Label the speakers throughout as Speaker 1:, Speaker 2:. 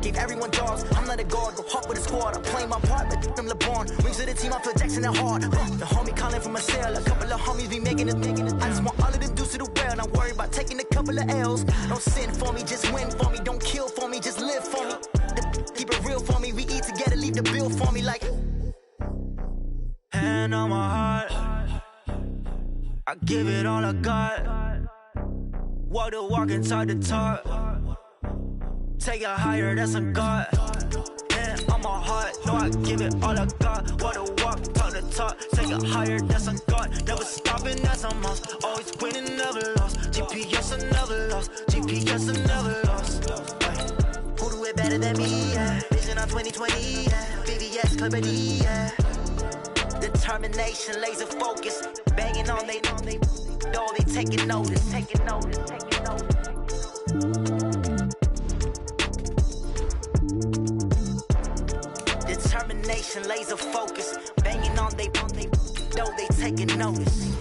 Speaker 1: Gave everyone dogs, I'm not a guard, go hop with a squad. I play my part, like them LeBron. Rings to the team, I feel Jackson and hard. The homie calling from a cell, a couple of homies be making it. I just want all of them dudes to do well, not worry about taking a couple of L's. Don't sin for me, just win for me. Don't kill for me, just live for me. Keep it real for me, we eat together, leave the bill for me like. Hand on my heart, I give it all I got. Walk the walk and talk the talk. Take it higher, that's a God. Hand on my heart, no, I give it all I got. Walk the walk, talk the talk. Take it higher, that's a God. Never stopping, that's a must. Always winning, never lost. GPS, I never lost. GPS, I never lost. Who do it better than me? Yeah. Vision on 2020, yeah. VVS, Clippity, yeah. Determination, laser focus. Banging on they, no, they taking notice, taking notice, taking notice. Determination, laser focus, banging on they, know they taking notice.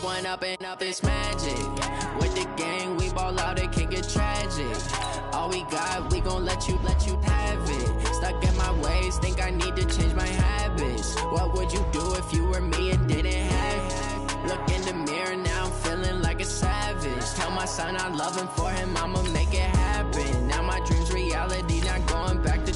Speaker 2: One up and up is magic. With the gang, we ball out, it can get tragic. All we got, we gon' let you have it. Stuck in my ways, think I need to change my habits. What would you do if you were me and didn't have it? Look in the mirror, now I'm feeling like a savage. Tell my son I love him, for him I'ma make it happen. Now my dream's reality, not going back to.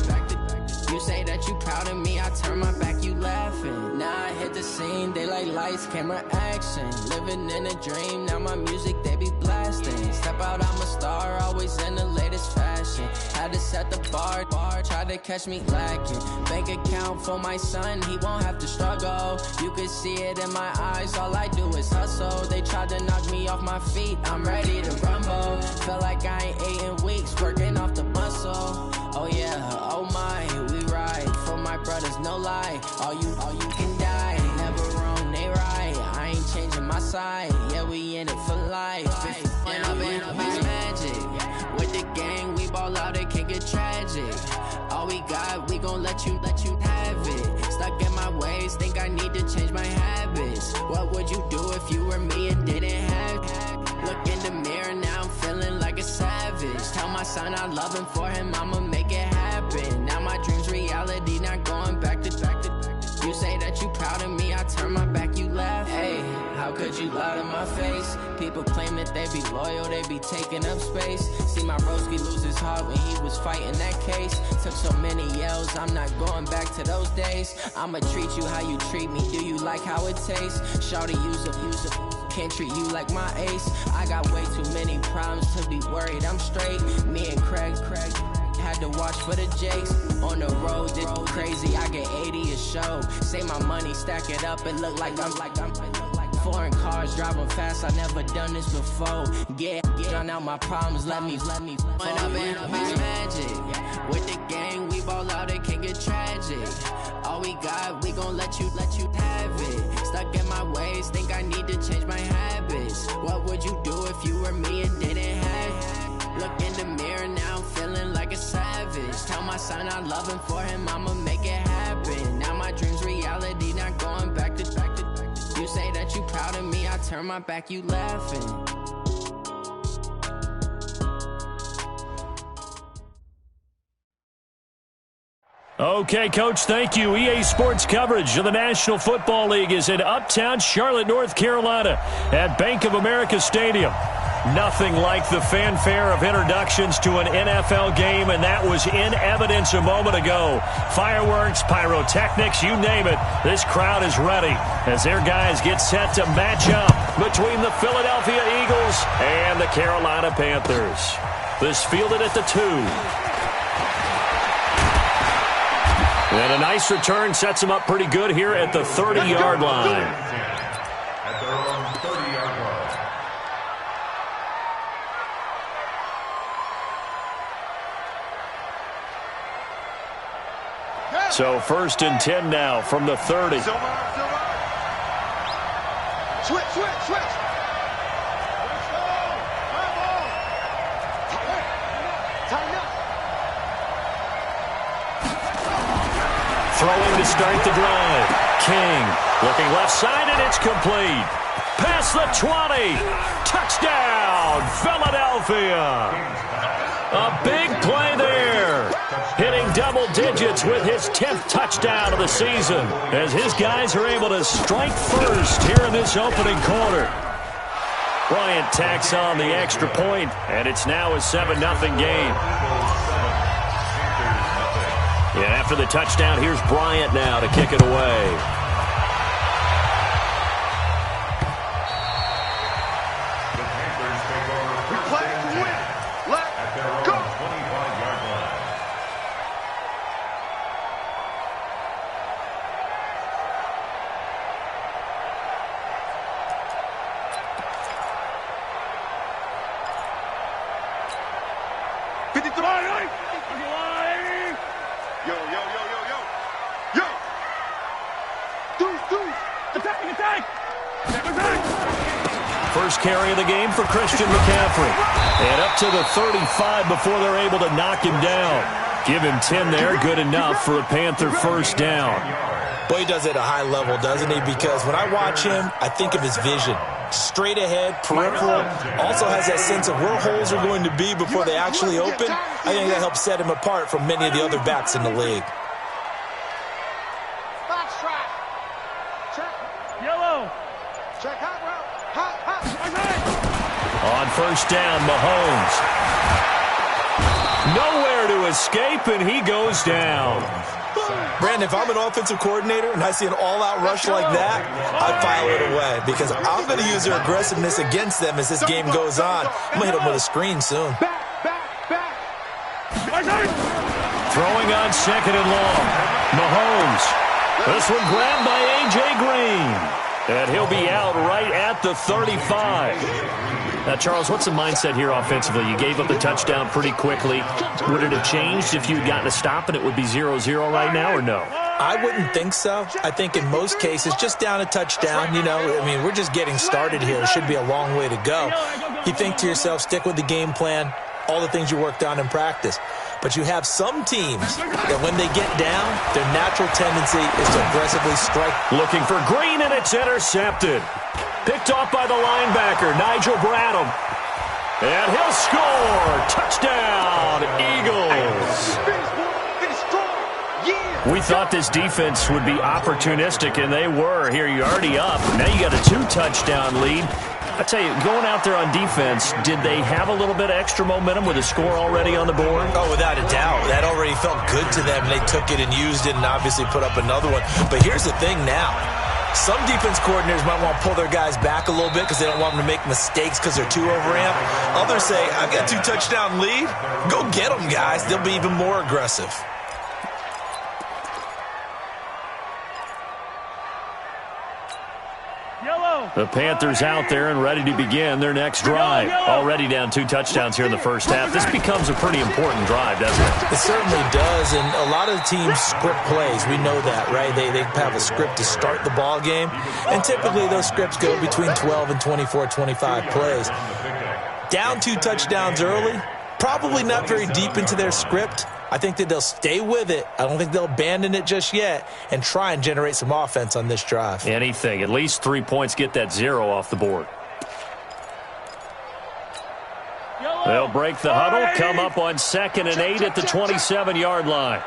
Speaker 2: You say that you proud of me, I turn my back, you laughing. Now I hit the scene, they like lights, camera, action. Living in a dream, now my music, they be blasting. Step out, I'm a star, always in the latest fashion. Had to set the bar, try to catch me lacking. Bank account for my son, he won't have to struggle. You could see it in my eyes, all I do is hustle. They tried to knock me off my feet, I'm ready to rumble. Feel like I ain't ate in weeks, working off the muscle. Oh yeah, oh my, we ride for my brothers, no lie. All you can die, never wrong, they right. I ain't changing my side, yeah, we in it for life. And I've been magic. With the gang, we ball out, it can get tragic. All we got, we gon' let you have it. Stuck in my ways, think I need to change my habits. What would you do if you were me and didn't have it? Look in the mirror, now I'm feeling like a savage. Tell my son I love him, for him I'ma make it happen. Now my dream's reality, not going back to. You say that you proud of me, I turn my back, you laugh. Hey, how could you lie to my face? People claim that they be loyal, they be taking up space. See my broski lose his heart when he was fighting that case. Took so many yells, I'm not going back to those days. I'ma treat you how you treat me, do you like how it tastes? Shawty, use a can't treat you like my ace. I got way too many problems to be worried, I'm straight. Me and Craig had to watch for the Jakes. On the road, this crazy, I get 80 a show. Say my money, stack it up, it look like I'm foreign cars, driving fast, I never done this before. Get drown out my problems, let me When I'm in magic. With the gang, we ball out, it can get tragic. All we got, we gon' let you have it. Stuck in my ways, think I need to change my habits. What would you do if you were me and didn't have it? Look in the mirror, now I'm feeling like a savage. Tell my son I love him, for him I'ma make it happen. Now my dream's reality, not going back to. You say that you proud of me, I turn my back, you laughing.
Speaker 3: Okay, Coach, thank you. EA Sports coverage of the National Football League is in uptown Charlotte, North Carolina at Bank of America Stadium. Nothing like the fanfare of introductions to an NFL game, and that was in evidence a moment ago. Fireworks, pyrotechnics, you name it. This crowd is ready as their guys get set to match up between the Philadelphia Eagles and the Carolina Panthers. This fielded at the 2. And a nice return sets them up pretty good here at the 30-yard line.
Speaker 4: At their own 30-yard line.
Speaker 3: So 1st and 10 now from the 30.
Speaker 4: Switch.
Speaker 3: Throwing to start the drive. King looking left side, and it's complete. Past the 20. Touchdown, Philadelphia. A big play there. Hitting double digits with his 10th touchdown of the season as his guys are able to strike first here in this opening quarter. Bryant tacks on the extra point, and it's now a 7-0 game. Yeah, after the touchdown, here's Bryant now to kick it away. First carry of the game for Christian McCaffrey. And up to the 35 before they're able to knock him down. Give him 10 there, good enough for a Panther first down.
Speaker 5: Boy, he does it at a high level, doesn't he? Because when I watch him, I think of his vision. Straight ahead, peripheral, also has that sense of where holes are going to be before they actually open. I think that helps set him apart from many of the other backs in the league.
Speaker 3: On first down, Mahomes. Nowhere to escape, and he goes down.
Speaker 5: Brandon, if I'm an offensive coordinator and I see an all-out rush like that, I'd file it away because I'm going to use their aggressiveness against them as this game goes on. I'm going to hit them with a screen soon.
Speaker 3: Throwing on second and long. Mahomes. This one grabbed by A.J. Green. And he'll be out right at the 35. Now, Charles, what's the mindset here offensively? You gave up the touchdown pretty quickly. Would it have changed if you had gotten a stop and it would be 0-0 right now, or no?
Speaker 5: I wouldn't think so. I think in most cases, just down a touchdown, you know, I mean, we're just getting started here. It should be a long way to go. You think to yourself, stick with the game plan, all the things you worked on in practice. But you have some teams that when they get down, their natural tendency is to aggressively strike.
Speaker 3: Looking for Green, and it's intercepted. Picked off by the linebacker, Nigel Bradham. And he'll score. Touchdown, Eagles. We thought this defense would be opportunistic, and they were. Here, you're already up. Now you got a 2-touchdown lead. I tell you, going out there on defense, did they have a little bit of extra momentum with a score already on the board?
Speaker 5: Oh, without a doubt. That already felt good to them. They took it and used it and obviously put up another one. But here's the thing now. Some defense coordinators might want to pull their guys back a little bit because they don't want them to make mistakes because they're too overamped. Others say, I've got a 2-touchdown lead. Go get them, guys. They'll be even more aggressive.
Speaker 3: The Panthers out there and ready to begin their next drive. Already down 2 touchdowns here in the first half. This becomes a pretty important drive, doesn't it?
Speaker 5: It certainly does, and a lot of the teams script plays. We know that, right? They have a script to start the ball game, and typically those scripts go between 12 and 24, 25 plays. Down 2 touchdowns early, probably not very deep into their script. I think that they'll stay with it. I don't think they'll abandon it just yet and try and generate some offense on this drive.
Speaker 3: Anything. At least 3 points, get that 0 off the board. They'll break the huddle, come up on 2nd and 8 at the 27-yard line.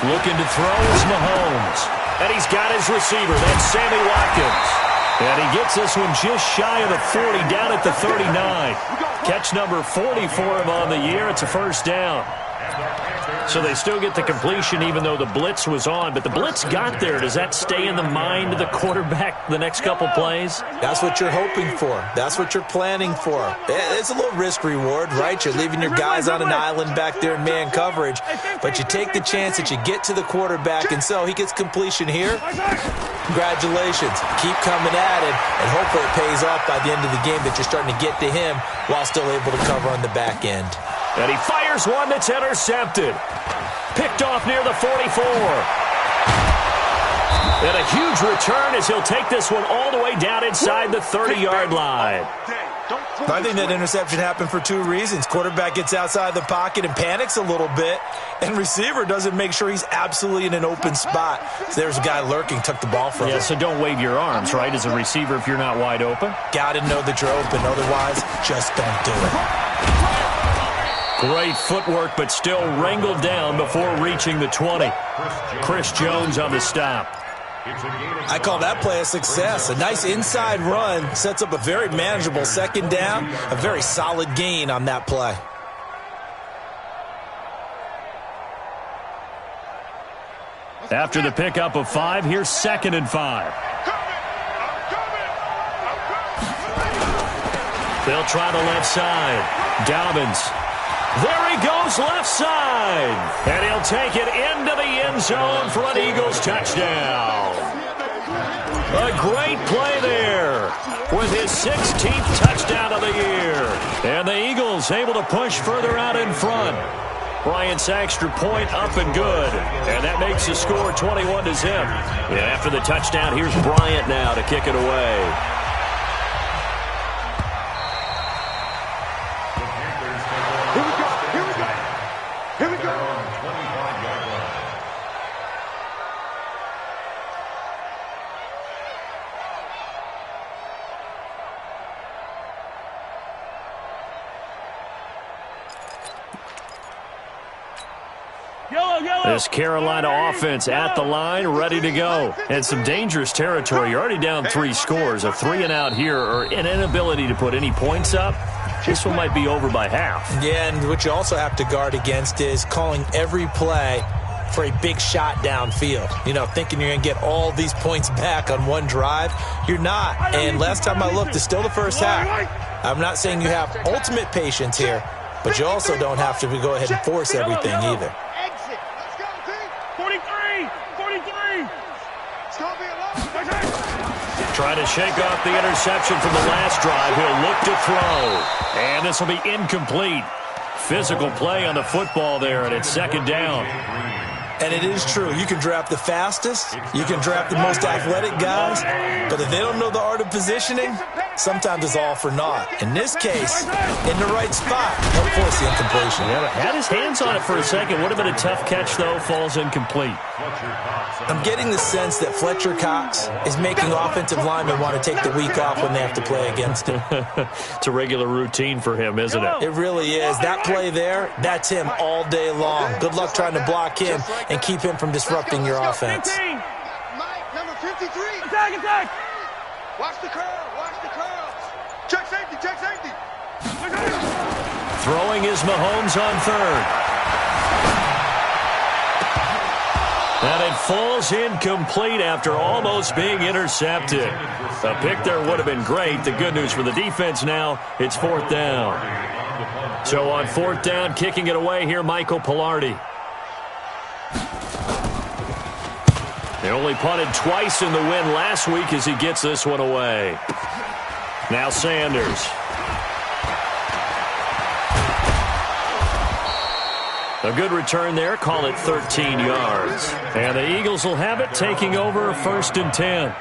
Speaker 3: Looking to throw is Mahomes. And he's got his receiver. That's Sammy Watkins. And he gets this one just shy of the 40, down at the 39. Catch number 40 for him on the year. It's a first down. So they still get the completion even though the blitz was on. But the blitz got there. Does that stay in the mind of the quarterback the next couple plays?
Speaker 5: That's what you're hoping for. That's what you're planning for. It's a little risk-reward, right? You're leaving your guys on an island back there in man coverage. But you take the chance that you get to the quarterback, and so he gets completion here. Congratulations. Keep coming at it, and hopefully it pays off by the end of the game that you're starting to get to him while still able to cover on the back end.
Speaker 3: And he fires one that's intercepted. Picked off near the 44. And a huge return as he'll take this one all the way down inside the 30-yard line.
Speaker 5: I think that interception happened for two reasons. Quarterback gets outside the pocket and panics a little bit, and receiver doesn't make sure he's absolutely in an open spot. So there's a guy lurking, took the ball from him.
Speaker 3: Yeah, so don't wave your arms, right, as a receiver if you're not wide open. Got
Speaker 5: to know that you're open. Otherwise, just don't do it.
Speaker 3: Great footwork, but still wrangled down before reaching the 20. Chris Jones on the stop.
Speaker 5: I call that play a success. A nice inside run sets up a very manageable second down, a very solid gain on that play.
Speaker 3: After the pickup of 5, here's 2nd and 5. They'll try the left side. Dobbins. There he goes, left side. And he'll take it into the end zone for an Eagles touchdown. A great play there with his 16th touchdown of the year. And the Eagles able to push further out in front. Bryant's extra point up and good. And that makes the score 21-0. And after the touchdown, here's Bryant now to kick it away. This Carolina offense at the line, ready to go. And some dangerous territory. You're already down 3 scores. A 3-and-out here or an inability to put any points up. This one might be over by half.
Speaker 5: Yeah, and what you also have to guard against is calling every play for a big shot downfield. You know, thinking you're going to get all these points back on one drive. You're not. And last time I looked, it's still the first half. I'm not saying you have ultimate patience here, but you also don't have to go ahead and force everything either.
Speaker 3: Trying to shake off the interception from the last drive. He'll look to throw. And this will be incomplete. Physical play on the football there, and it's 2nd down.
Speaker 5: And it is true. You can draft the fastest. You can draft the most athletic guys. But if they don't know the art of positioning, sometimes it's all for naught. In this case, in the right spot, he'll force the incompletion.
Speaker 3: Yeah, had his hands on it for a second. Would have been a tough catch, though. Falls incomplete.
Speaker 5: I'm getting the sense that Fletcher Cox is making offensive linemen want to take the week off when they have to play against him.
Speaker 3: It's a regular routine for him, isn't it?
Speaker 5: It really is. That play there, that's him all day long. Good luck trying to block him and keep him from disrupting your offense.
Speaker 6: Mike, number 53. Attack! Watch the curl. Check safety.
Speaker 3: Throwing is Mahomes on 3rd. And it falls incomplete after almost being intercepted. A pick there would have been great. The good news for the defense now, it's 4th down. So on 4th down, kicking it away here, Michael Pilardi. They only punted twice in the win last week as he gets this one away. Now Sanders. A good return there. Call it 13 yards. And the Eagles will have it, taking over 1st and 10.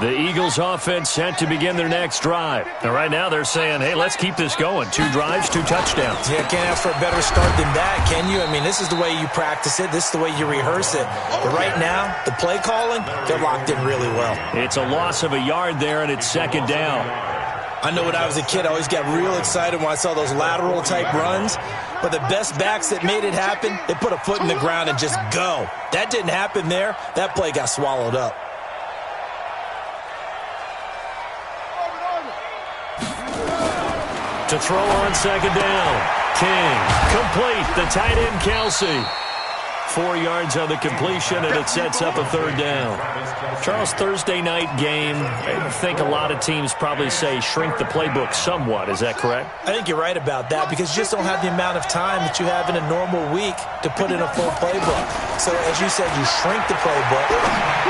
Speaker 3: The Eagles offense set to begin their next drive. And right now they're saying, hey, let's keep this going. 2 drives, 2 touchdowns.
Speaker 5: Yeah, can't ask for a better start than that, can you? I mean, this is the way you practice it. This is the way you rehearse it. But right now, the play calling, they're locked in really well.
Speaker 3: It's a loss of a yard there, and it's 2nd down.
Speaker 5: I know when I was a kid, I always got real excited when I saw those lateral-type runs. But the best backs that made it happen, they put a foot in the ground and just go. That didn't happen there. That play got swallowed up.
Speaker 3: To throw on 2nd down. King. Complete. The tight end, Kelsey. 4 yards on the completion, and it sets up a 3rd down. Charles, Thursday night game, I think a lot of teams probably say shrink the playbook somewhat. Is that correct?
Speaker 5: I think you're right about that because you just don't have the amount of time that you have in a normal week to put in a full playbook. So, as you said, you shrink the playbook,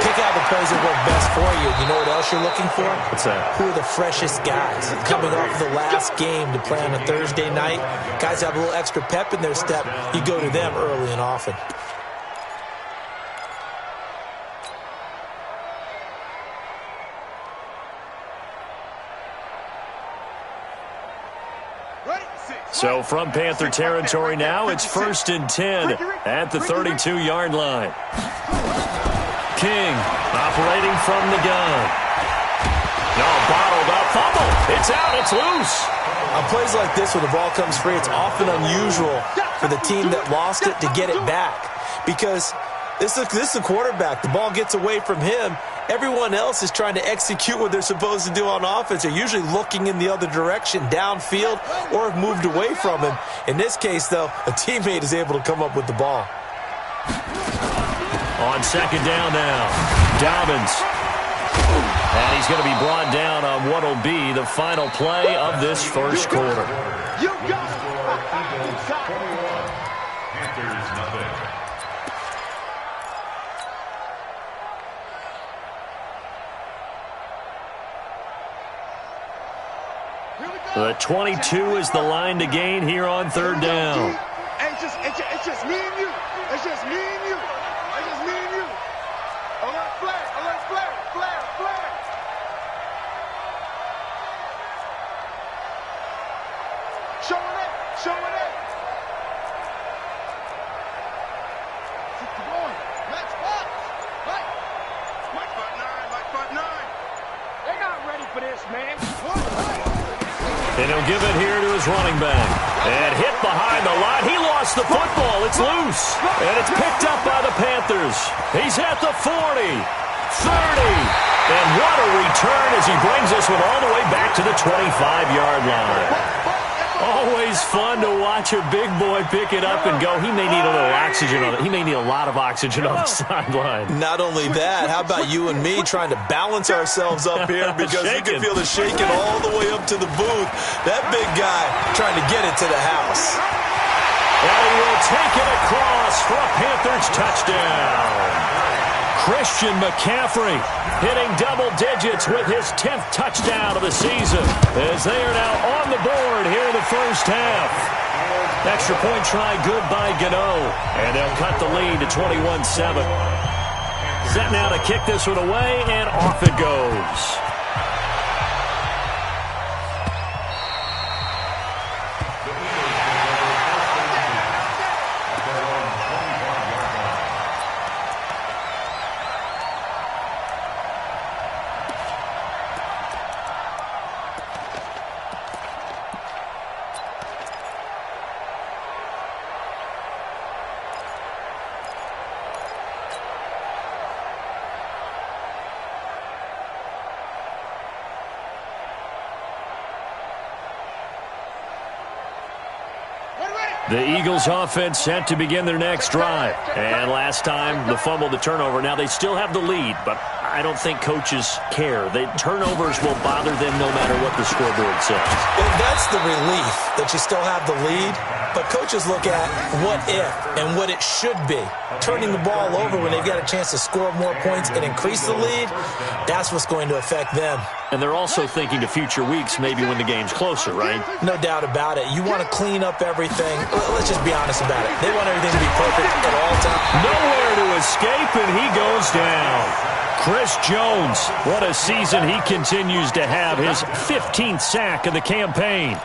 Speaker 5: pick out the plays that work best for you. You know what else you're looking for?
Speaker 3: What's that?
Speaker 5: Who are the freshest guys coming off the last game to play on a Thursday night? Guys have a little extra pep in their step. You go to them early and often.
Speaker 3: So from Panther territory now, it's 1st and 10 at the 32-yard line. King operating from the gun. No, bottled up, fumble. It's out, it's loose.
Speaker 5: On plays like this where the ball comes free, it's often unusual for the team that lost it to get it back. Because this is the quarterback. The ball gets away from him. Everyone else is trying to execute what they're supposed to do on offense. They're usually looking in the other direction, downfield, or have moved away from him. In this case, though, a teammate is able to come up with the ball.
Speaker 3: On 2nd down now, Dobbins. And he's going to be brought down on what will be the final play of this first quarter.
Speaker 6: You got it.
Speaker 3: The 22 is the line to gain here on 3rd down.
Speaker 6: It's just me and you. It's just me and you. It's just me and you. Alert flare. Alert flare. Flare. Flare. Showing it. Showing it. Come on. Let's box. Mike front 9. Mike front 9. They're not ready for this, man.
Speaker 3: And he'll give it here to his running back. And hit behind the line. He lost the football. It's loose. And it's picked up by the Panthers. He's at the 40, 30. And what a return as he brings this one all the way back to the 25-yard line. Always fun to watch a big boy pick it up and go. He may need a little oxygen on it. He may need a lot of oxygen on the sideline.
Speaker 5: Not only that, how about you and me trying to balance ourselves up here because you can feel the shaking all the way up to the booth. That big guy trying to get it to the house.
Speaker 3: And he will take it across for a Panthers touchdown. Christian McCaffrey hitting double digits with his 10th touchdown of the season as they are now on the board here in the first half. Extra point try good by Gano, and they'll cut the lead to 21-7. Set now to kick this one away, and off it goes. The Eagles offense set to begin their next drive. And last time, the fumble, the turnover. Now they still have the lead, but I don't think coaches care. The turnovers will bother them no matter what the scoreboard says.
Speaker 5: Well, that's the relief that you still have the lead. But coaches look at what if and what it should be. Turning the ball over when they've got a chance to score more points and increase the lead, that's what's going to affect them.
Speaker 3: And they're also thinking to future weeks, maybe when the game's closer, right?
Speaker 5: No doubt about it. You want to clean up everything. Let's just be honest about it. They want everything to be perfect at all times.
Speaker 3: Nowhere to escape, and he goes down. Chris Jones, what a season he continues to have. His 15th sack of the campaign.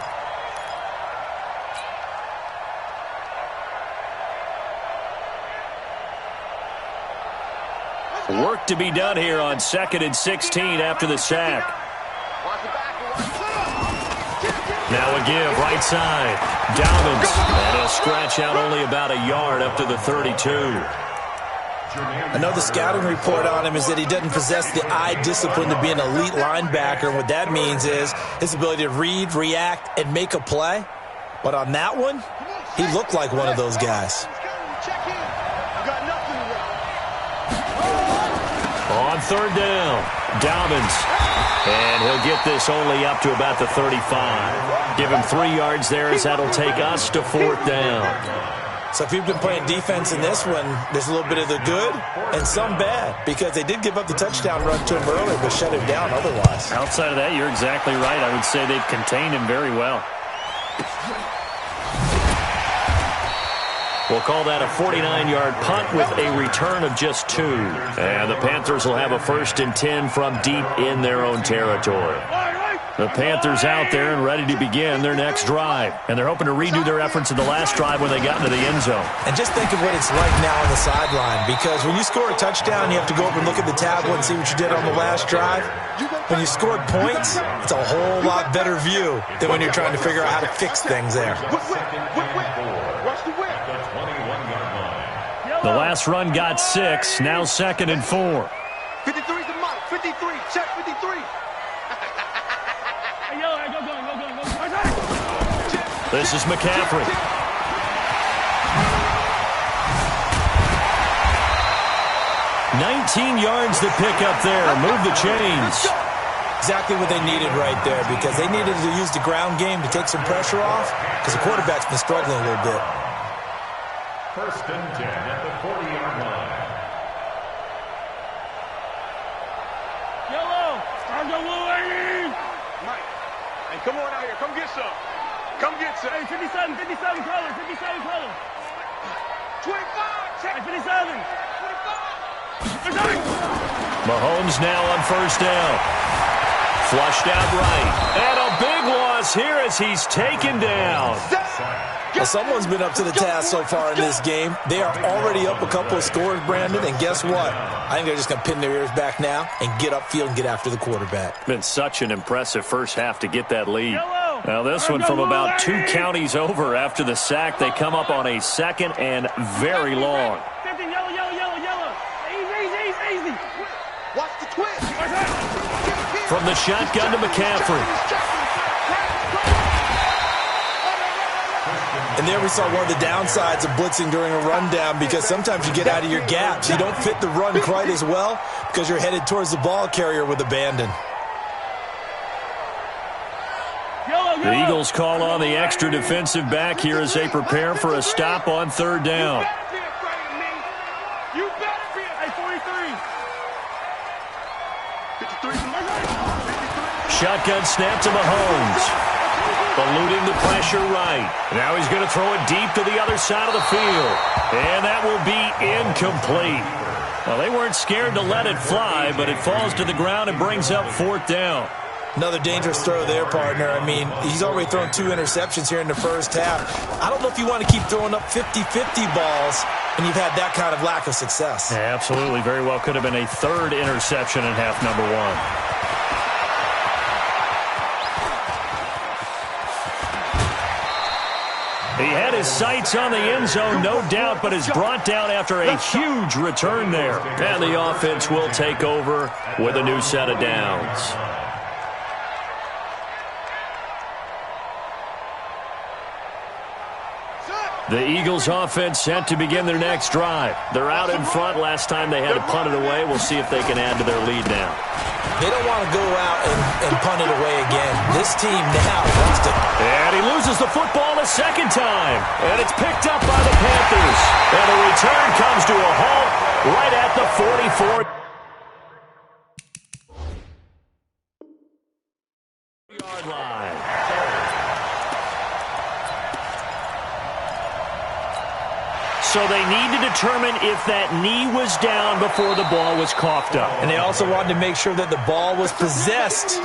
Speaker 3: Work to be done here on 2nd and 16 after the sack. Now a give, right side. Dobbins, and he'll scratch out only about a yard up to the 32.
Speaker 5: I know the scouting report on him is that he doesn't possess the eye discipline to be an elite linebacker. What that means is his ability to read, react, and make a play. But on that one, he looked like one of those guys.
Speaker 3: On 3rd down, Dobbins. And he'll get this only up to about the 35. Give him 3 yards there as that'll take us to 4th down.
Speaker 5: So if you've been playing defense in this one, there's a little bit of the good and some bad because they did give up the touchdown run to him earlier but shut him down otherwise.
Speaker 3: Outside of that, you're exactly right. I would say they've contained him very well. We'll call that a 49-yard punt with a return of just 2. And the Panthers will have a 1st and 10 from deep in their own territory. The Panthers out there and ready to begin their next drive. And they're hoping to redo their efforts in the last drive when they got into the end zone.
Speaker 5: And just think of what it's like now on the sideline, because when you score a touchdown, you have to go over and look at the tablet and see what you did on the last drive. When you scored points, it's a whole lot better view than when you're trying to figure out how to fix things there.
Speaker 3: The last run got 6, now 2nd and 4.
Speaker 6: 53's the mark. 53. Check 53.
Speaker 3: This is McCaffrey. 19 yards to pick up there. Move the chains.
Speaker 5: Exactly what they needed right there, because they needed to use the ground game to take some pressure off, because the quarterback's been struggling a little bit.
Speaker 4: 1st and 10 at the 40-yard line.
Speaker 6: Mike, hey, come on out here. Come get some. Come get some. Hey, 57 color. 25. Check. 57. 25.
Speaker 3: Mahomes now on 1st down. Flushed out right. And a big loss here as he's taken down.
Speaker 5: Well, someone's been up to the task so far in this game. They are already up a couple of scores, Brandon, and guess what? I think they're just going to pin their ears back now and get upfield and get after the quarterback.
Speaker 3: Been such an impressive first half to get that lead. Now this one from about 2 counties over after the sack. They come up on a 2nd and very long.
Speaker 6: Yellow. Easy. Watch the twist.
Speaker 3: From the shotgun to McCaffrey.
Speaker 5: And there we saw one of the downsides of blitzing during a rundown, because sometimes you get out of your gaps. You don't fit the run quite as well because you're headed towards the ball carrier with abandon.
Speaker 3: The Eagles call on the extra defensive back here as they prepare for a stop on 3rd down.
Speaker 6: You better be a 43. 53.
Speaker 3: Shotgun snap to Mahomes. Eluding the pressure right. Now he's going to throw it deep to the other side of the field. And that will be incomplete. Well, they weren't scared to let it fly, but it falls to the ground and brings up 4th down.
Speaker 5: Another dangerous throw there, partner. I mean, he's already thrown 2 interceptions here in the first half. I don't know if you want to keep throwing up 50-50 balls when you've had that kind of lack of success.
Speaker 3: Yeah, absolutely. Very well could have been a 3rd interception in half number 1. He had his sights on the end zone, no doubt, but is brought down after a huge return there. And the offense will take over with a new set of downs. The Eagles offense set to begin their next drive. They're out in front. Last time they had to punt it away. We'll see if they can add to their lead now.
Speaker 5: They don't want to go out and punt it away again. This team now wants to.
Speaker 3: And he loses the football a 2nd time. And it's picked up by the Panthers. And the return comes to a halt right at the 44-yard line. So they need to determine if that knee was down before the ball was coughed up.
Speaker 5: And they also wanted to make sure that the ball was possessed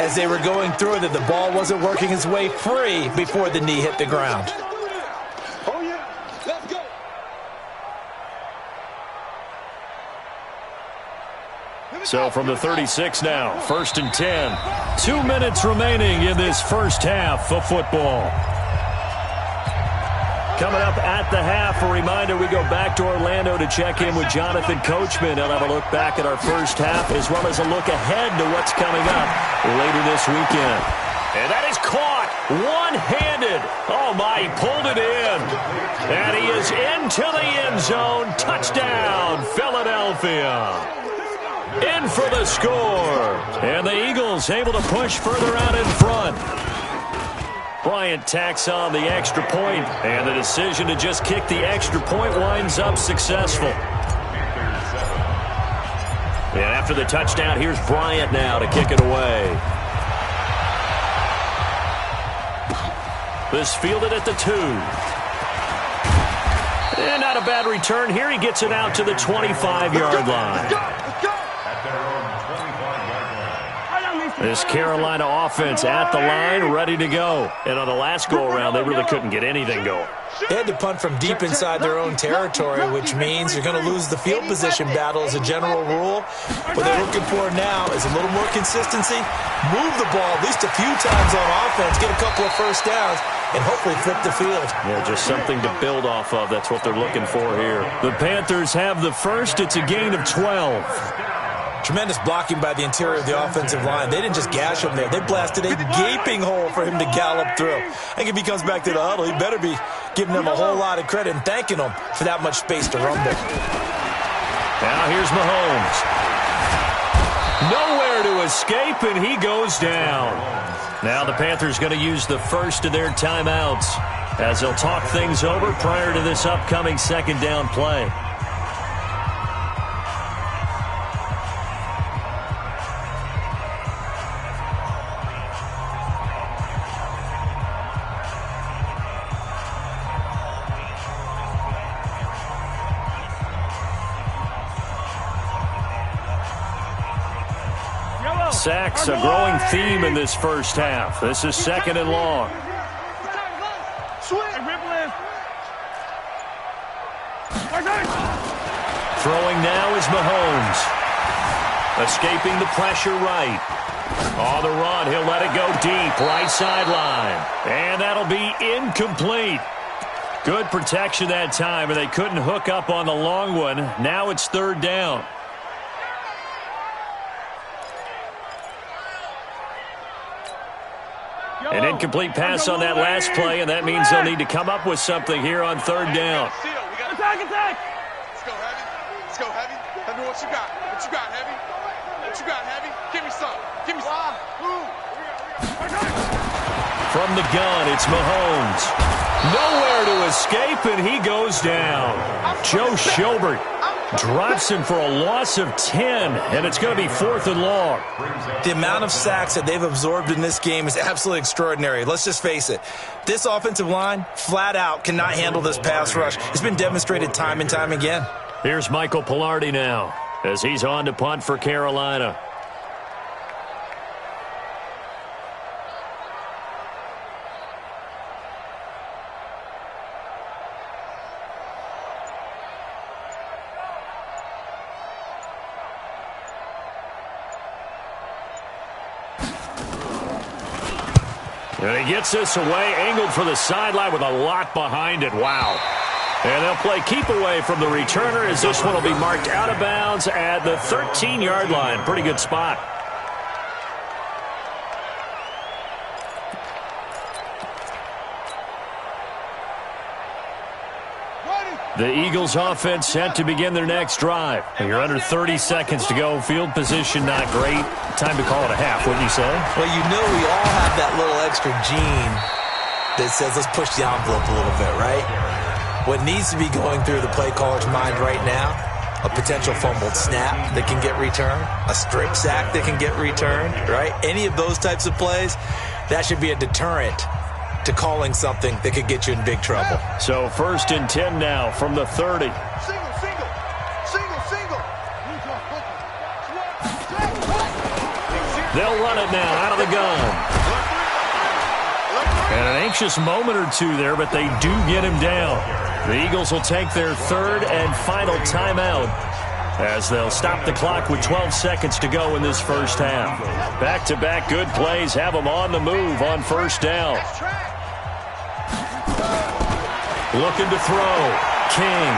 Speaker 5: as they were going through it, that the ball wasn't working its way free before the knee hit the ground.
Speaker 6: Oh, yeah. Let's go.
Speaker 3: So from the 36 now, 1st and 10. 2 minutes remaining in this first half of football. Coming up at the half, a reminder, we go back to Orlando to check in with Jonathan Coachman and have a look back at our first half, as well as a look ahead to what's coming up later this weekend. And that is caught one-handed. Oh, my, he pulled it in. And he is into the end zone. Touchdown, Philadelphia. In for the score. And the Eagles able to push further out in front. Bryant tacks on the extra point, and the decision to just kick the extra point winds up successful. And after the touchdown, here's Bryant now to kick it away. This fielded at the 2. And not a bad return here. He gets it out to the 25-yard line. This Carolina offense at the line, ready to go. And on the last go-around, they really couldn't get anything going.
Speaker 5: They had to punt from deep inside their own territory, which means you're going to lose the field position battle as a general rule. What they're looking for now is a little more consistency, move the ball at least a few times on offense, get a couple of first downs, and hopefully flip the field.
Speaker 3: Yeah, just something to build off of. That's what they're looking for here. The Panthers have the first. It's a gain of 12.
Speaker 5: Tremendous blocking by the interior of the offensive line. They didn't just gash him there. They blasted a gaping hole for him to gallop through. I think if he comes back to the huddle, he better be giving them a whole lot of credit and thanking them for that much space to rumble.
Speaker 3: Now here's Mahomes. Nowhere to escape, and he goes down. Now the Panthers going to use the first of their timeouts as they'll talk things over prior to this upcoming second down play. Sacks, a growing theme in this first half. This is second and long. Throwing now is Mahomes. Escaping the pressure right. On the run, he'll let it go deep, right sideline. And that'll be incomplete. Good protection that time, and they couldn't hook up on the long one. Now it's third down. An incomplete pass on that last play, and that means they'll need to come up with something here on third down.
Speaker 6: Attack, attack! Let's go, Heavy. Let's go, Heavy. Tell me what you got. What you got, Heavy? What you got, Heavy? Give me some. Give me some.
Speaker 3: From the gun, it's Mahomes. Nowhere to escape, and he goes down. Joe Schobert drops him for a loss of 10, and it's going to be fourth and long.
Speaker 5: The amount of sacks that they've absorbed in this game is absolutely extraordinary. Let's just face it. This offensive line, flat out, cannot handle this pass rush. It's been demonstrated time and time again.
Speaker 3: Here's Michael Pilardi now as he's on to punt for Carolina. And he gets this away, angled for the sideline with a lot behind it. Wow. And they'll play keep away from the returner as this one will be marked out of bounds at the 13-yard line. Pretty good spot. The Eagles offense set to begin their next drive. You're under 30 seconds to go. Field position not great. Time to call it a half, wouldn't you say?
Speaker 5: Well, you know we all have that little extra gene that says let's push the envelope a little bit, right? What needs to be going through the play caller's mind right now, a potential fumbled snap that can get returned, a strip sack that can get returned, right? Any of those types of plays, that should be a deterrent to calling something that could get you in big trouble.
Speaker 3: So first and 10 now from the 30. They'll run it now out of the gun. And an anxious moment or two there, but they do get him down. The Eagles will take their third and final timeout as they'll stop the clock with 12 seconds to go in this first half. Back-to-back good plays have them on the move on first down. Looking to throw. King.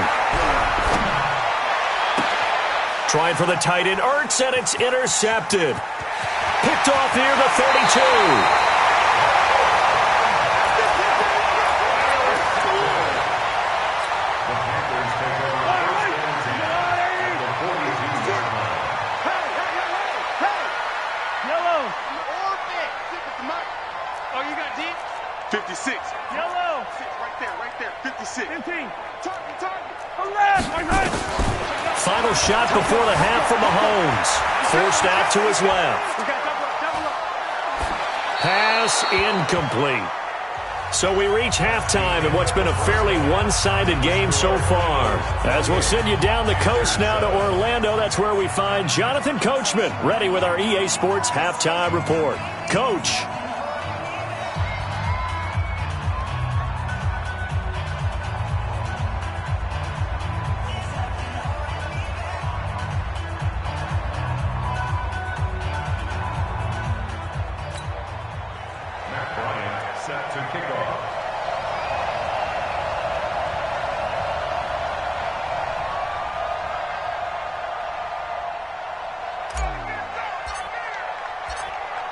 Speaker 3: Trying for the tight end. Ertz, and it's intercepted. Picked off near the 32. Final shot before the half from Mahomes. Forced out to his left. Pass incomplete. So we reach halftime in what's been a fairly one-sided game so far. As we'll send you down the coast now to Orlando, that's where we find Jonathan Coachman, ready with our EA Sports Halftime Report. Coach.
Speaker 4: Set to kick off.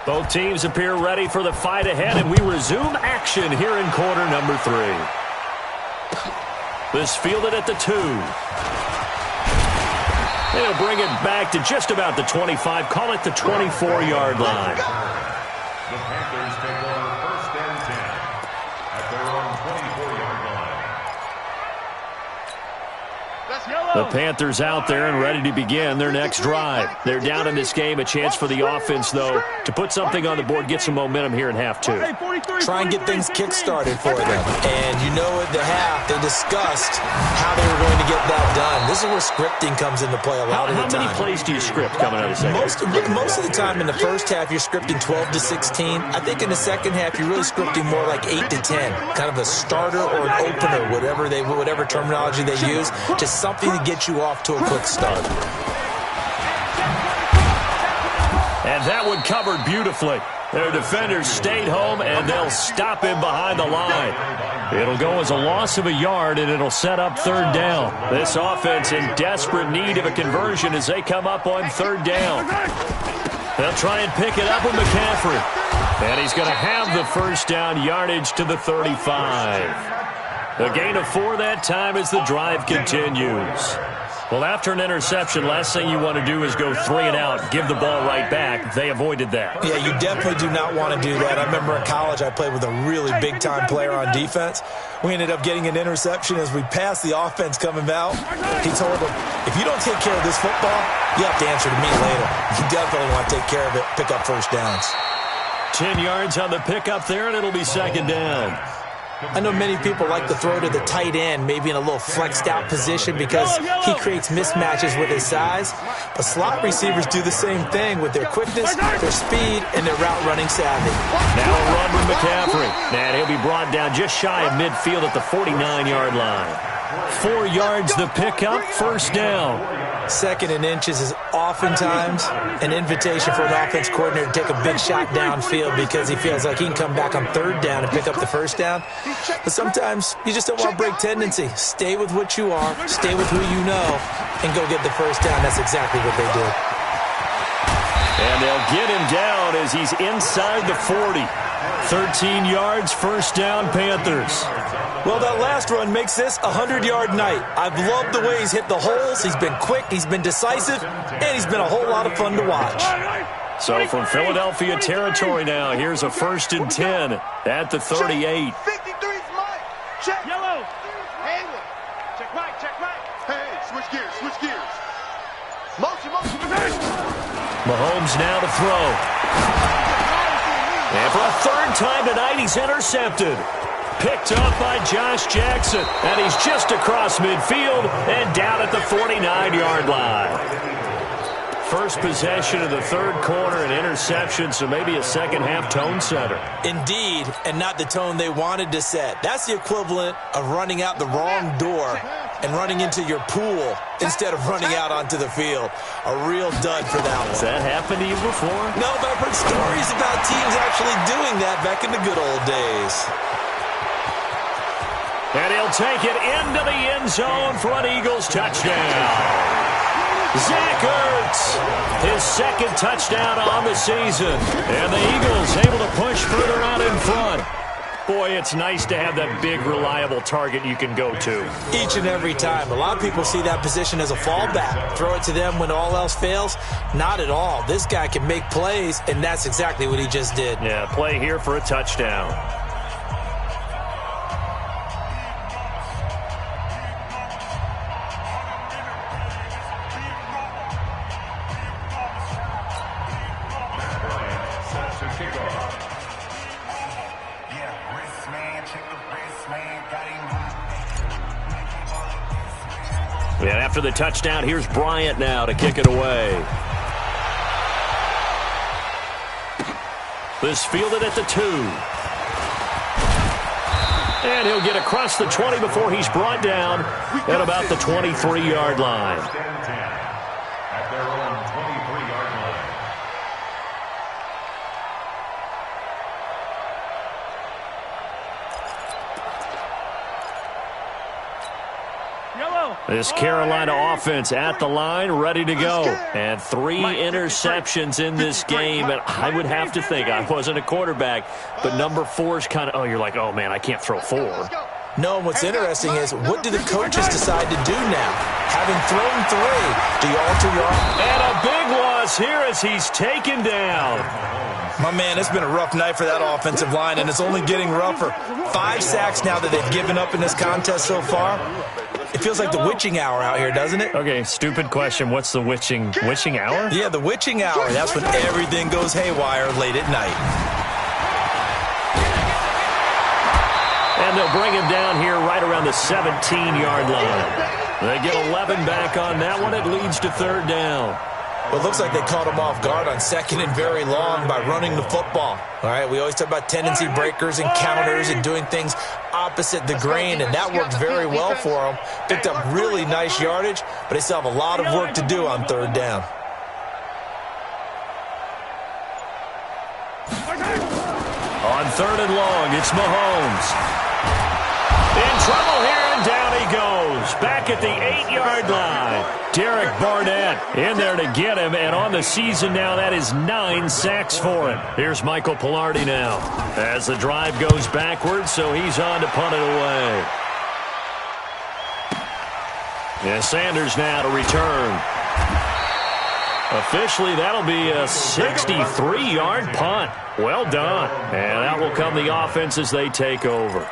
Speaker 3: Both teams appear ready for the fight ahead, and we resume action here in quarter number 3. This fielded at the 2. They'll bring it back to just about the 25, call it the 24-yard line.
Speaker 4: The Panthers take over first and 10 at their own 24-yard line.
Speaker 3: The Panthers out there and ready to begin their next drive. They're down in this game. A chance for the offense, though, to put something on the board, get some momentum here in half 2.
Speaker 5: Try and get things kick-started for them. And you know at the half, they discussed how they were going to get that done. This is where scripting comes into play a lot of the time.
Speaker 3: How many plays do you script coming out of the second?
Speaker 5: Most of the time in the first half, you're scripting 12 to 16. I think in the second half, you're really scripting more like 8 to 10. Kind of a starter or an opener, whatever terminology they use, just something to get you off to a quick start.
Speaker 3: And that one covered beautifully. Their defenders stayed home, and they'll stop him behind the line. It'll go as a loss of a yard, and it'll set up third down. This offense in desperate need of a conversion as they come up on third down. They'll try and pick it up with McCaffrey. And he's going to have the first down yardage to the 35. A gain of 4 that time as the drive continues. Well, after an interception, last thing you want to do is go 3 and out, give the ball right back. They avoided that.
Speaker 5: Yeah, you definitely do not want to do that. I remember in college I played with a really big-time player on defense. We ended up getting an interception as we passed the offense coming out. He told him, if you don't take care of this football, you have to answer to me later. You definitely want to take care of it, pick up first downs.
Speaker 3: 10 yards on the pickup there, and it'll be second down.
Speaker 5: I know many people like to throw to the tight end, maybe in a little flexed out position because he creates mismatches with his size. But slot receivers do the same thing with their quickness, their speed, and their route running savvy.
Speaker 3: Now a run with McCaffrey. And he'll be brought down just shy of midfield at the 49-yard line. 4 yards the pickup, first down.
Speaker 5: Second and inches is oftentimes an invitation for an offense coordinator to take a big shot downfield because he feels like he can come back on third down and pick up the first down. But sometimes you just don't want to break tendency. Stay with what you are, stay with who you know, and go get the first down. That's exactly what they did.
Speaker 3: And they'll get him down as he's inside the 40. 13 yards, first down, Panthers.
Speaker 5: Well, that last run makes this a 100-yard night. I've loved the way he's hit the holes. He's been quick, he's been decisive, and he's been a whole lot of fun to watch.
Speaker 3: So from Philadelphia territory now, here's a 1st and 10 at the 38.
Speaker 6: 53's Mike. Check. Yellow. Haywood. Check right. Hey, switch gears. Motion.
Speaker 3: Mahomes now to throw. And for a third time tonight, he's intercepted. Picked up by Josh Jackson. And he's just across midfield and down at the 49-yard line. First possession of the third quarter, an interception, so maybe a second-half tone setter.
Speaker 5: Indeed, and not the tone they wanted to set. That's the equivalent of running out the wrong door and running into your pool instead of running out onto the field. A real dud for that one.
Speaker 3: Has that happened to you before?
Speaker 5: No, but I've heard stories about teams actually doing that back in the good old days.
Speaker 3: And he'll take it into the end zone for an Eagles touchdown. Zach Ertz, his second touchdown on the season. And the Eagles able to push further out in front. Boy, it's nice to have that big, reliable target you can go to.
Speaker 5: Each and every time. A lot of people see that position as a fallback. Throw it to them when all else fails. Not at all. This guy can make plays, and that's exactly what he just did.
Speaker 3: Yeah, play here for a touchdown. And after the touchdown, here's Bryant now to kick it away. This fielded at the 2. And he'll get across the 20 before he's brought down at about the 23-yard line.
Speaker 4: At their own 23-yard line.
Speaker 3: This Carolina offense at the line, ready to go. And 3 interceptions in this game. And I would have to think, I wasn't a quarterback, but number 4 is kind of, you're like, oh, man, I can't throw 4.
Speaker 5: No, what's interesting is, what do the coaches decide to do now? Having thrown 3, do you alter your offense?
Speaker 3: And a big loss here as he's taken down.
Speaker 5: My man, it's been a rough night for that offensive line, and it's only getting rougher. 5 sacks now that they've given up in this contest so far. It feels like the witching hour out here, doesn't it?
Speaker 3: Okay, stupid question. What's the witching hour?
Speaker 5: Yeah, the witching hour. That's when everything goes haywire late at night.
Speaker 3: And they'll bring him down here right around the 17-yard line. They get 11 back on that one. It leads to 3rd down.
Speaker 5: Well, it looks like they caught him off guard on 2nd and very long by running the football. All right, we always talk about tendency breakers and counters and doing things opposite the grain, and that worked very well for them. Picked up really nice yardage, but they still have a lot of work to do on 3rd down.
Speaker 3: On 3rd and long, it's Mahomes. In trouble here, and down he goes. Back at the 8-yard line. Derek Barnett in there to get him, and on the season now, that is 9 sacks for him. Here's Michael Pilardi now as the drive goes backwards, so he's on to punt it away. And Sanders now to return. Officially, that'll be a 63-yard punt. Well done. And that will come the offense as they take over.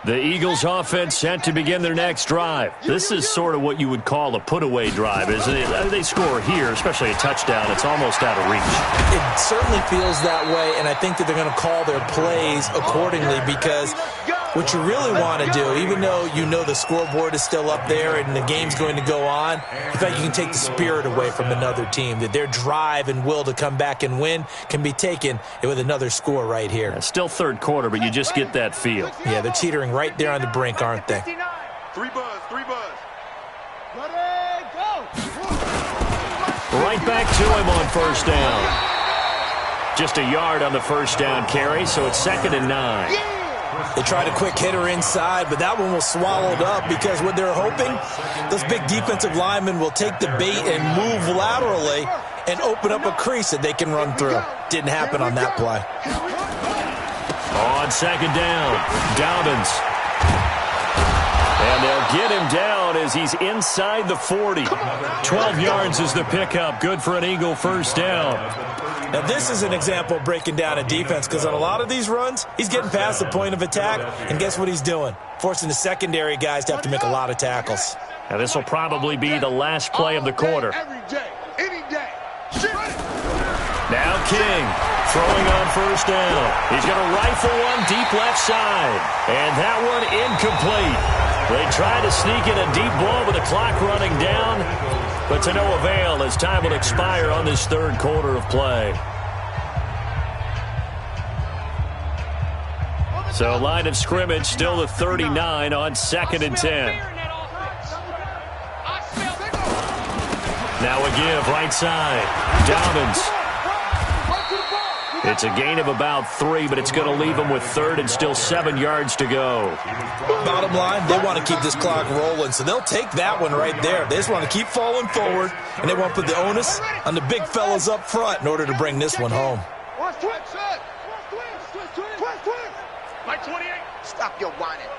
Speaker 3: The Eagles offense set to begin their next drive. This is sort of what you would call a put-away drive, isn't it? They score here, especially a touchdown. It's almost out of reach.
Speaker 5: It certainly feels that way, and I think that they're going to call their plays accordingly, because what you really want to do, even though you know the scoreboard is still up there and the game's going to go on, in fact, you can take the spirit away from another team, that their drive and will to come back and win can be taken with another score right here.
Speaker 3: Still 3rd quarter, but you just get that feel.
Speaker 5: Yeah, they're teetering right there on the brink, aren't they?
Speaker 6: 3 buzz, 3 buzz.
Speaker 1: Ready, go!
Speaker 3: Right back to him on 1st down. Just a yard on the 1st down carry, so it's 2nd and 9.
Speaker 5: They tried a quick hitter inside, but that one was swallowed up, because what they're hoping, those big defensive linemen will take the bait and move laterally and open up a crease that they can run through. Didn't happen on that play.
Speaker 3: On 2nd down, Dobbins. And they'll get him down as he's inside the 40. 12 yards is the pickup. Good for an Eagle 1st down.
Speaker 5: Now, this is an example of breaking down a defense, because on a lot of these runs, he's getting past the point of attack, and guess what he's doing? Forcing the secondary guys to have to make a lot of tackles.
Speaker 3: Now, this will probably be the last play of the quarter.
Speaker 6: Every day, any day.
Speaker 3: Now King throwing on 1st down. He's going to rifle one deep left side. And that one incomplete. They try to sneak in a deep ball with the clock running down, but to no avail as time will expire on this 3rd quarter of play. So line of scrimmage still the 39 on 2nd and 10. Now a give right side. Dobbins. It's a gain of about 3, but it's going to leave them with 3rd and still 7 yards to go.
Speaker 5: Bottom line, they want to keep this clock rolling, so they'll take that one right there. They just want to keep falling forward, and they want to put the onus on the big fellas up front in order to bring this one home.
Speaker 6: Like 28.
Speaker 1: Stop your whining.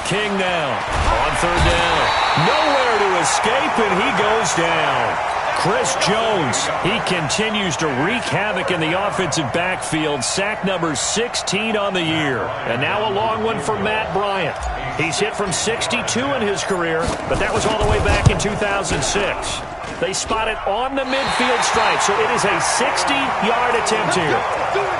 Speaker 3: King now on 3rd down. Nowhere to escape, and he goes down. Chris Jones, he continues to wreak havoc in the offensive backfield. Sack number 16 on the year. And now a long one for Matt Bryant. He's hit from 62 in his career, but that was all the way back in 2006. They spot it on the midfield stripe, so it is a 60-yard attempt here.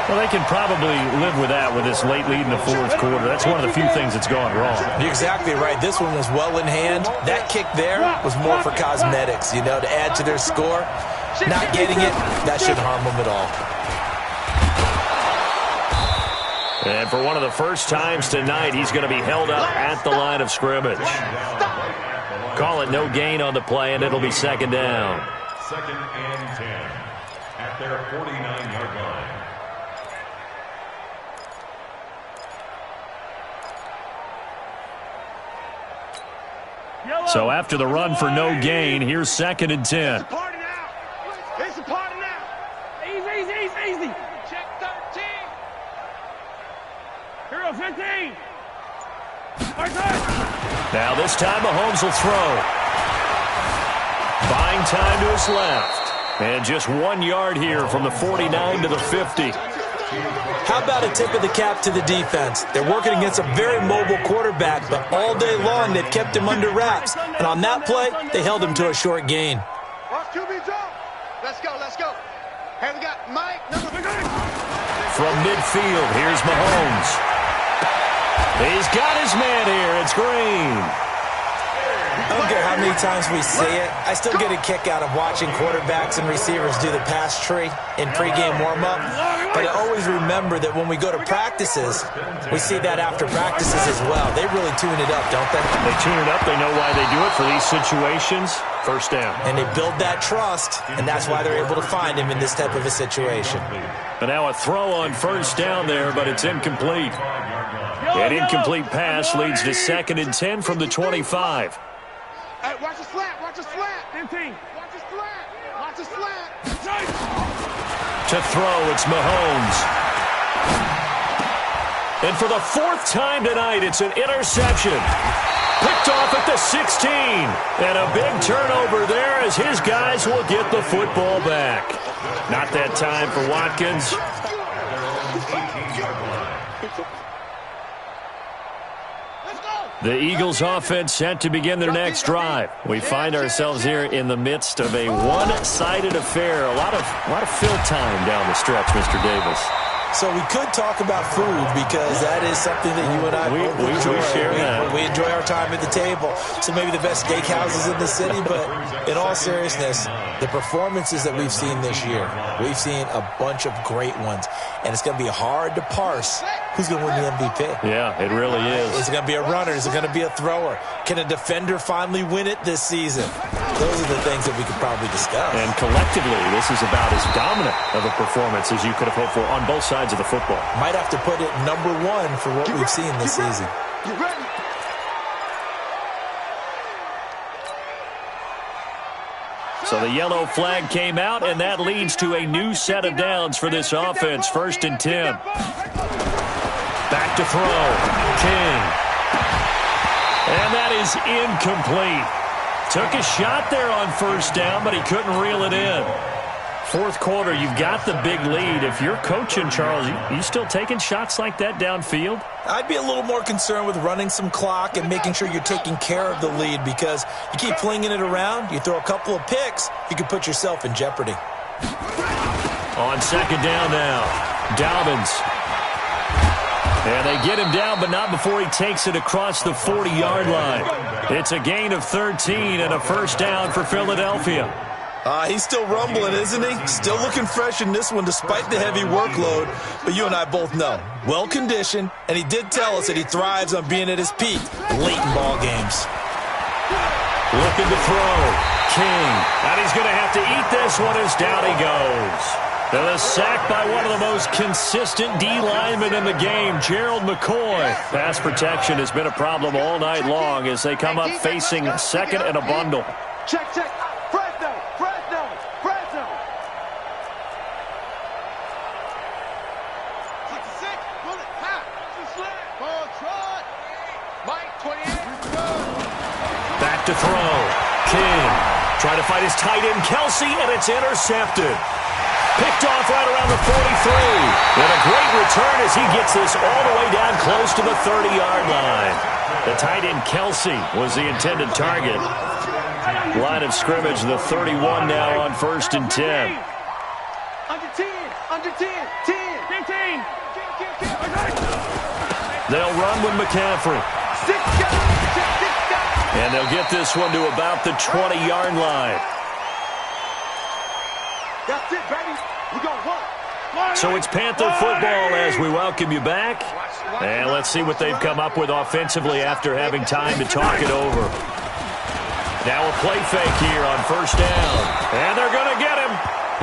Speaker 3: Well, they can probably live with that with this late lead in the fourth quarter. That's one of the few things that's gone wrong.
Speaker 5: You're exactly right. This one was well in hand. That kick there was more for cosmetics, to add to their score. Not getting it, that shouldn't harm them at all.
Speaker 3: And for one of the first times tonight, he's going to be held up at the line of scrimmage. Call it no gain on the play, and it'll be second down.
Speaker 4: Second and 10 at their 49-yard line.
Speaker 3: So after the run for no gain, here's second and 10.
Speaker 6: It's a party now. It's a party now. Easy. Check 13. Hero 15.
Speaker 3: Now this time Mahomes will throw. Buying time to his left. And just 1 yard here from the 49 to the 50.
Speaker 5: How about a tip of the cap to the defense? They're working against a very mobile quarterback, but all day long they've kept him under wraps. And on that play, they held him to a short gain.
Speaker 6: Watch QB drop. Let's go. Hey, we got Mike.
Speaker 3: From midfield, here's Mahomes. He's got his man here. It's Green.
Speaker 5: I don't care how many times we see it. I still get a kick out of watching quarterbacks and receivers do the pass tree in pregame warm-up. But I always remember that when we go to practices, we see that after practices as well. They really tune it up, don't they?
Speaker 3: They tune it up. They know why they do it for these situations. First down.
Speaker 5: And they build that trust, and that's why they're able to find him in this type of a situation.
Speaker 3: But now a throw on first down there, but it's incomplete. An incomplete pass leads to second and 10 from the 25.
Speaker 6: Hey, watch the slant. 15. Watch the slant.
Speaker 3: To throw, it's Mahomes. And for the fourth time tonight, it's an interception. Picked off at the 16. And a big turnover there as his guys will get the football back. Not that time for Watkins. The Eagles offense set to begin their next drive. We find ourselves here in the midst of a one-sided affair. A lot of fill time down the stretch, Mr. Davis.
Speaker 5: So we could talk about food because that is something that you and I both enjoy.
Speaker 3: We share that.
Speaker 5: We enjoy our time at the table. So maybe the best steakhouses in the city, but in all seriousness, the performances that we've seen this year, we've seen a bunch of great ones. And it's going to be hard to parse who's going to win the MVP. Yeah,
Speaker 3: it really is.
Speaker 5: Is it going to be a runner? Is it going to be a thrower? Can a defender finally win it this season? Those are the things that we could probably discuss.
Speaker 3: And collectively, this is about as dominant of a performance as you could have hoped for on both sides of the football.
Speaker 5: Might have to put it number one for what we've seen this season.
Speaker 6: You ready?
Speaker 3: So the yellow flag came out, and that leads to a new set of downs for this offense. First and 10. Back to throw. King. And that is incomplete. Took a shot there on first down, but he couldn't reel it in. Fourth quarter, you've got the big lead. If you're coaching, Charles, you still taking shots like that downfield?
Speaker 5: I'd be a little more concerned with running some clock and making sure you're taking care of the lead, because you keep flinging it around, you throw a couple of picks, you could put yourself in jeopardy.
Speaker 3: On second down now, Dobbins. And they get him down, but not before he takes it across the 40-yard line. It's a gain of 13 and a first down for Philadelphia.
Speaker 5: He's still rumbling, isn't he? Still looking fresh in this one despite the heavy workload. But you and I both know, well-conditioned, and he did tell us that he thrives on being at his peak late in ball games.
Speaker 3: Looking to throw. King. And he's going to have to eat this one as down he goes. And a sack by one of the most consistent D linemen in the game, Gerald McCoy. Pass protection has been a problem all night long as they come up facing second and a bundle.
Speaker 6: Check. Fresno. 66, bullet, high. Ball trot. Mike, 28.
Speaker 3: Back to throw. King. Trying to fight his tight end, Kelsey, and it's intercepted. Picked off right around the 43. And a great return as he gets this all the way down close to the 30-yard line. The tight end, Kelsey, was the intended target. Line of scrimmage, the 31 now on 1st and 10.
Speaker 6: Under 10, under 10, 10, 15.
Speaker 3: They'll run with McCaffrey. And they'll get this one to about the 20-yard line.
Speaker 6: That's it, baby. We're going to work.
Speaker 3: So it's Panther football as we welcome you back. And let's see what they've come up with offensively after having time to talk it over. Now a play fake here on 1st down. And they're going to get him.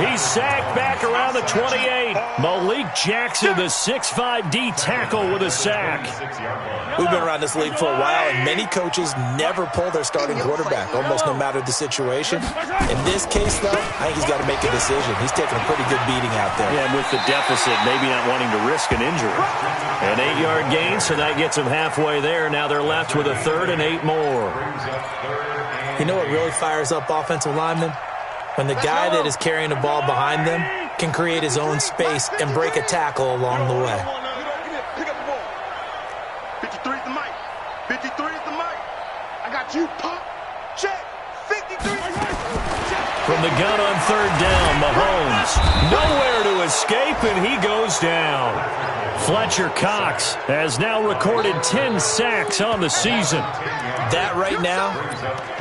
Speaker 3: He's sacked back around the 28. Malik Jackson, the 6'5" D tackle with a sack.
Speaker 5: We've been around this league for a while, and many coaches never pull their starting quarterback, almost no matter the situation. In this case, though, I think he's got to make a decision. He's taking a pretty good beating out there.
Speaker 3: Yeah, and with the deficit, maybe not wanting to risk an injury. An 8-yard gain, so that gets them halfway there. Now they're left with a 3rd and 8 more.
Speaker 5: You know what really fires up offensive linemen? When the guy that is carrying the ball behind them can create his own space and break a tackle along the way.
Speaker 6: Pick up the ball. 53 is the mic. 53 is the mic. I got you. Pop. Check. 53.
Speaker 3: From the gun on 3rd down, Mahomes. Nowhere to escape, and he goes down. Fletcher Cox has now recorded 10 sacks on the season.
Speaker 5: That right now,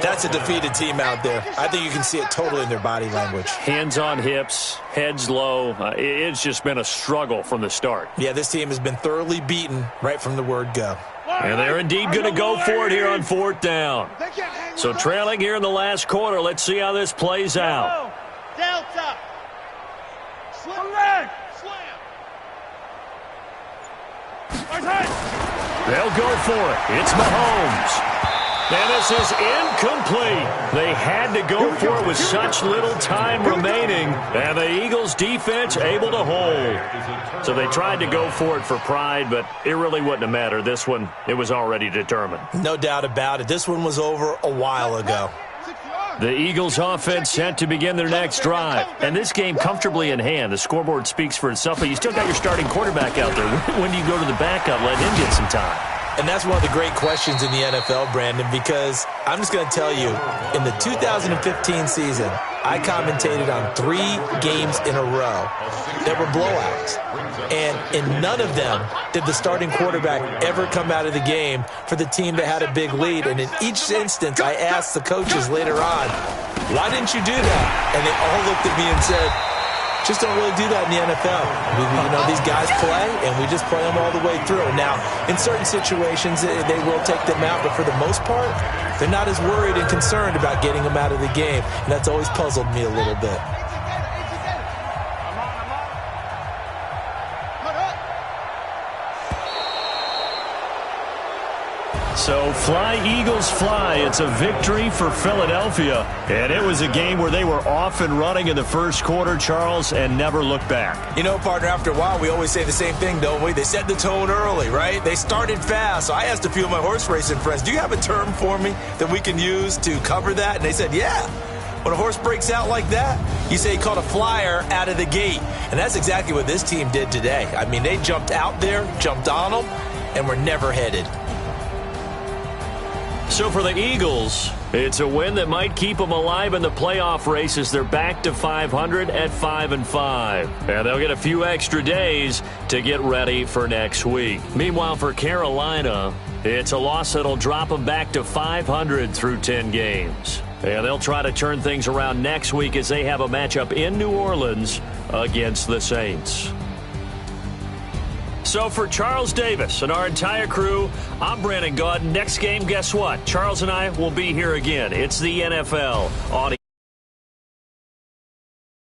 Speaker 5: that's a defeated team out there. I think you can see it totally in their body language.
Speaker 3: Hands on hips, heads low. It's just been a struggle from the start.
Speaker 5: Yeah, this team has been thoroughly beaten right from the word go.
Speaker 3: And they're indeed going to go for it here on 4th down. So trailing here in the last quarter. Let's see how this plays out.
Speaker 6: Delta. Slam leg. Slam.
Speaker 3: They'll go for it. It's Mahomes. And this is incomplete. They had to go for it with such little time remaining. And the Eagles defense able to hold. So they tried to go for it for pride, but it really wouldn't have mattered. This one, it was already determined.
Speaker 5: No doubt about it. This one was over a while ago.
Speaker 3: The Eagles offense set to begin their next drive. And this game comfortably in hand. The scoreboard speaks for itself, but you still got your starting quarterback out there. When do you go to the backup, let him get some time?
Speaker 5: And that's one of the great questions in the NFL, Brandon, because I'm just going to tell you, in the 2015 season, I commentated on 3 games in a row that were blowouts. And in none of them did the starting quarterback ever come out of the game for the team that had a big lead. And in each instance, I asked the coaches later on, why didn't you do that? And they all looked at me and said, just don't really do that in the NFL. These guys play, and we just play them all the way through. Now, in certain situations, they will take them out, but for the most part, they're not as worried and concerned about getting them out of the game, and that's always puzzled me a little bit.
Speaker 3: So fly, Eagles, fly. It's a victory for Philadelphia. And it was a game where they were off and running in the first quarter, Charles, and never looked back.
Speaker 5: You know, partner, after a while, we always say the same thing, don't we? They set the tone early, right? They started fast. So I asked a few of my horse racing friends, do you have a term for me that we can use to cover that? And they said, yeah. When a horse breaks out like that, you say he caught a flyer out of the gate. And that's exactly what this team did today. I mean, they jumped out there, jumped on them, and were never headed.
Speaker 3: So for the Eagles, it's a win that might keep them alive in the playoff race as they're back to 500 at 5-5. And they'll get a few extra days to get ready for next week. Meanwhile, for Carolina, it's a loss that'll drop them back to 500 through 10 games. And they'll try to turn things around next week as they have a matchup in New Orleans against the Saints. So for Charles Davis and our entire crew, I'm Brandon Gaudin. Next game, guess what? Charles and I will be here again. It's the NFL on